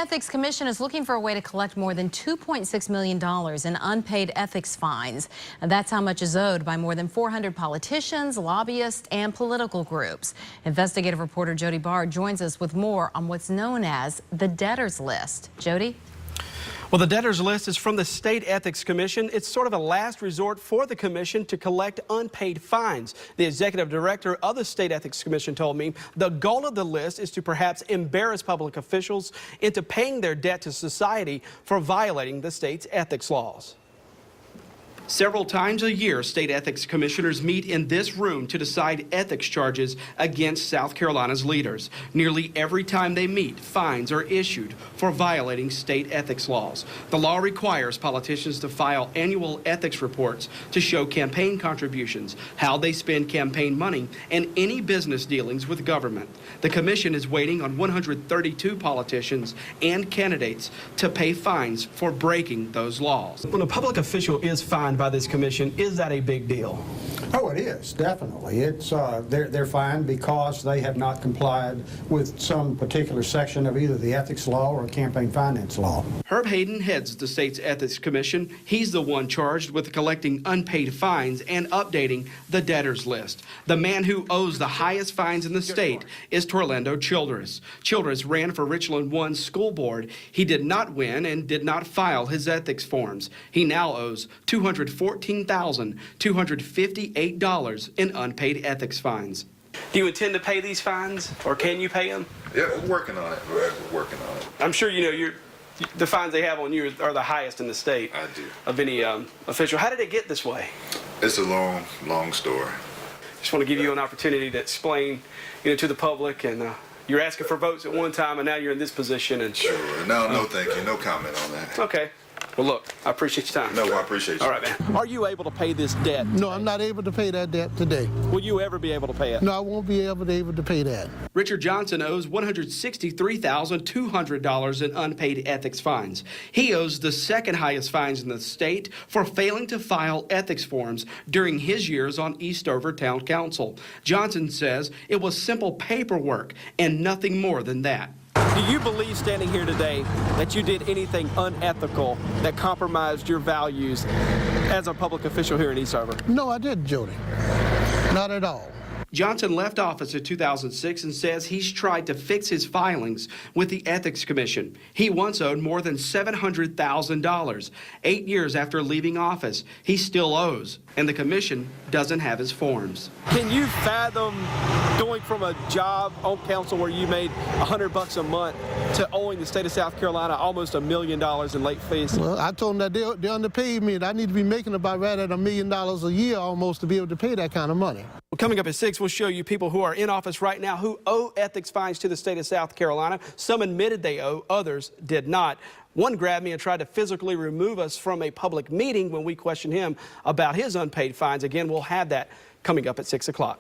Ethics Commission is looking for a way to collect more than $2.6 million in unpaid ethics fines. And that's how much is owed by more than 400 politicians, lobbyists, and political groups. Investigative reporter Jody Barr joins us with more on what's known as the debtors list. Jody? Well, the debtors list is from the State Ethics Commission. It's sort of a last resort for the commission to collect unpaid fines. The executive director of the State Ethics Commission told me the goal of the list is to perhaps embarrass public officials into paying their debt to society for violating the state's ethics laws. Several times a year, state ethics commissioners meet in this room to decide ethics charges against South Carolina's leaders. Nearly every time they meet, fines are issued for violating state ethics laws. The law requires politicians to file annual ethics reports to show campaign contributions, how they spend campaign money, and any business dealings with government. The commission is waiting on 132 politicians and candidates to pay fines for breaking those laws. When a public official is fined by this commission, is that a big deal? Oh, it is, definitely. It's they're fined because they have not complied with some particular section of either the ethics law or campaign finance law. Herb Hayden heads the state's ethics commission. He's the one charged with collecting unpaid fines and updating the debtors list. The man who owes the highest fines in the state is Torlando Childress. Childress ran for Richland 1 school board. He did not win and did not file his ethics forms. He now owes $214,258 in unpaid ethics fines. Do you intend to pay these fines, or can you pay them? Yeah, we're working on it. We're working on it. I'm sure you know the fines they have on you are the highest in the state. I do. Of any official. How did it get this way? It's a long, long story. Just want to give you an opportunity to explain, to the public, and you're asking for votes at one time, and now you're in this position. And sure. No, thank you. No comment on that. Okay. Well, look, I appreciate your time. No, I appreciate you. All right, man. Are you able to pay this debt? No, I'm not able to pay that debt today. Will you ever be able to pay it? No, I won't be able to pay that. Richard Johnson owes $163,200 in unpaid ethics fines. He owes the second highest fines in the state for failing to file ethics forms during his years on Eastover Town Council. Johnson says it was simple paperwork and nothing more than that. Do you believe, standing here today, that you did anything unethical that compromised your values as a public official here in Eastover? No, I didn't, Jody. Not at all. Johnson left office in 2006 and says he's tried to fix his filings with the Ethics Commission. He once owed more than $700,000. 8 years after leaving office, he still owes, and the commission doesn't have his forms. Can you fathom going from a job on council where you made $100 a month to owing the state of South Carolina almost $1 million in late fees? Well, I told them that they underpaid me, and I need to be making about right at $1 million a year almost to be able to pay that kind of money. Well, coming up at 6, we'll show you people who are in office right now who owe ethics fines to the state of South Carolina. Some admitted they owe, others did not. One grabbed me and tried to physically remove us from a public meeting when we questioned him about his unpaid fines. Again, we'll have that coming up at 6 o'clock.